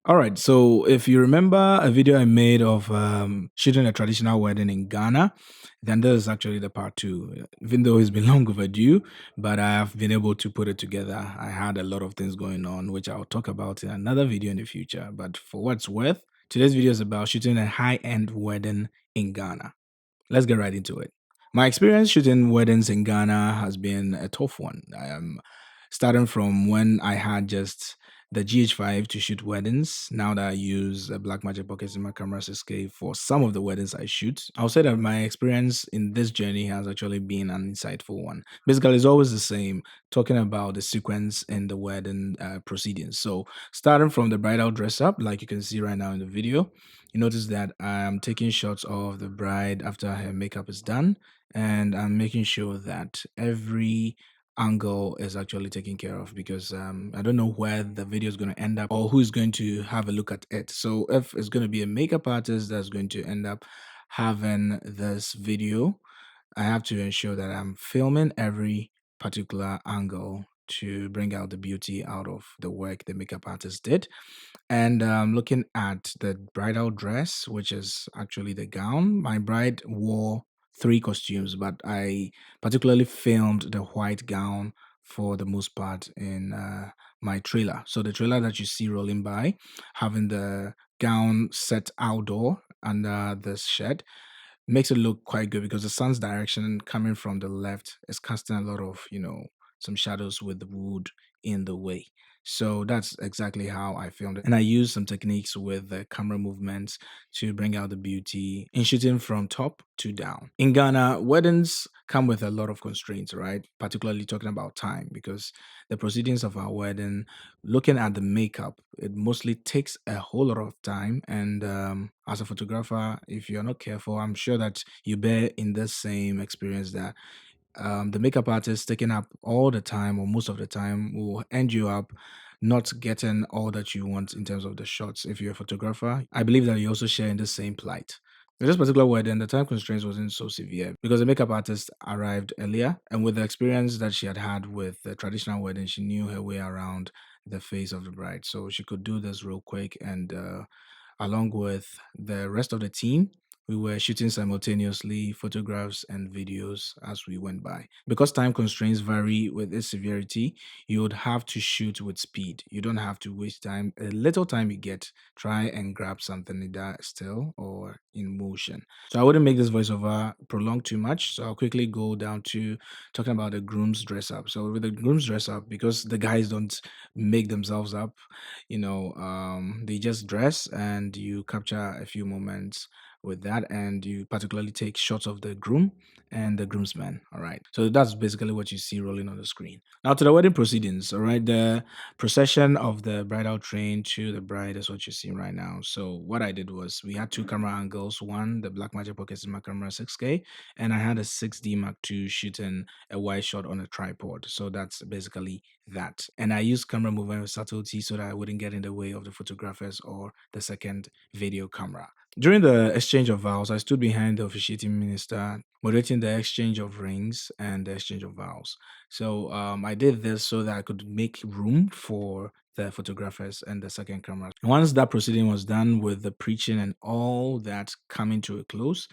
All right. So if you remember a video I made of shooting a traditional wedding in Ghana, then this is actually the part two. Even though it's been long overdue, but I have been able to put it together. I had a lot of things going on, which I'll talk about in another video in the future. But for what it's worth, today's video is about shooting a high-end wedding in Ghana. Let's get right into it. My experience shooting weddings in Ghana has been a tough one. I am starting from when I had just the GH5 to shoot weddings. Now that I use a Blackmagic Pocket Cinema Camera 6K for some of the weddings I shoot, I'll say that my experience in this journey has actually been an insightful one. Basically, it's always the same, talking about the sequence in the wedding proceedings. So, starting from the bridal dress up, like you can see right now in the video, you notice that I'm taking shots of the bride after her makeup is done, and I'm making sure that every angle is actually taken care of because I don't know where the video is going to end up or who's going to have a look at it. So if it's going to be a makeup artist that's going to end up having this video, I have to ensure that I'm filming every particular angle to bring out the beauty out of the work the makeup artist did. And looking at the bridal dress, which is actually the gown, my bride wore three costumes, but I particularly filmed the white gown for the most part in my trailer. So the trailer that you see rolling by, having the gown set outdoor under this shed, makes it look quite good because the sun's direction coming from the left is casting a lot of, some shadows with the wood in the way. So that's exactly how I filmed it. And I used some techniques with the camera movements to bring out the beauty in shooting from top to down. In Ghana, weddings come with a lot of constraints, right? Particularly talking about time, because the proceedings of our wedding, looking at the makeup, it mostly takes a whole lot of time. And as a photographer, if you're not careful, I'm sure that you bear in the same experience that the makeup artist taking up all the time or most of the time will end you up not getting all that you want in terms of the shots. If you're a photographer, I believe that you also share in the same plight. In this particular wedding, the time constraints wasn't so severe because the makeup artist arrived earlier, and with the experience that she had had with the traditional wedding, she knew her way around the face of the bride, so she could do this real quick. And along with the rest of the team, we were shooting simultaneously photographs and videos as we went by. Because time constraints vary with its severity, you would have to shoot with speed. You don't have to waste time. A little time you get, try and grab something either still or in motion. So I wouldn't make this voiceover prolong too much. So I'll quickly go down to talking about the groom's dress up. So with the groom's dress up, because the guys don't make themselves up, they just dress and you capture a few moments with that, and you particularly take shots of the groom and the groomsman. All right, so that's basically what you see rolling on the screen. Now to the wedding proceedings. All right, the procession of the bridal train to the bride is what you see right now. So what I did was we had two camera angles, one the Blackmagic Pocket Cinema Camera 6K, and I had a 6D Mark II shooting a wide shot on a tripod. So that's basically that. And I used camera movement with subtlety so that I wouldn't get in the way of the photographers or the second video camera. During the exchange of vows, I stood behind the officiating minister, moderating the exchange of rings and the exchange of vows. So I did this so that I could make room for the photographers and the second camera. Once that proceeding was done with the preaching and all that coming to a close,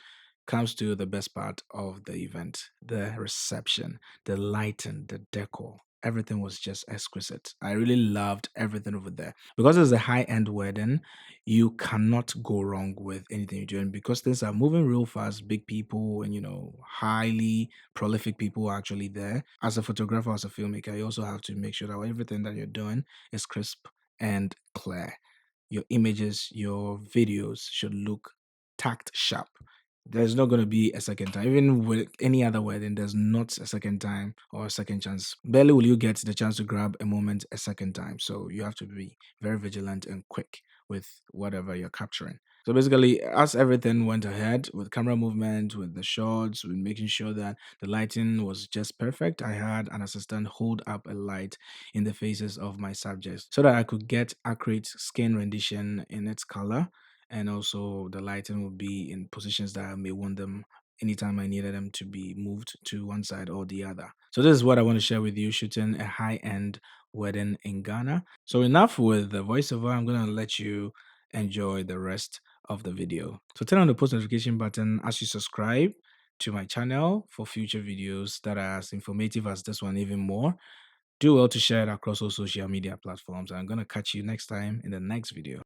comes to the best part of the event, the reception, the lighting, the decor. Everything was just exquisite. I really loved everything over there. Because it's a high end wedding, you cannot go wrong with anything you're doing because things are moving real fast. Big people and, highly prolific people are actually there. As a photographer, as a filmmaker, you also have to make sure that everything that you're doing is crisp and clear. Your images, your videos should look tact sharp. There's not going to be a second time. Even with any other wedding, there's not a second time or a second chance. Barely will you get the chance to grab a moment a second time. So you have to be very vigilant and quick with whatever you're capturing. So basically, as everything went ahead with camera movement, with the shots, with making sure that the lighting was just perfect, I had an assistant hold up a light in the faces of my subjects so that I could get accurate skin rendition in its color, and also the lighting will be in positions that I may want them anytime I needed them to be moved to one side or the other. So this is what I want to share with you, shooting a high-end wedding in Ghana. So enough with the voiceover. I'm going to let you enjoy the rest of the video. So turn on the post notification button as you subscribe to my channel for future videos that are as informative as this one, even more. Do well to share it across all social media platforms. I'm going to catch you next time in the next video.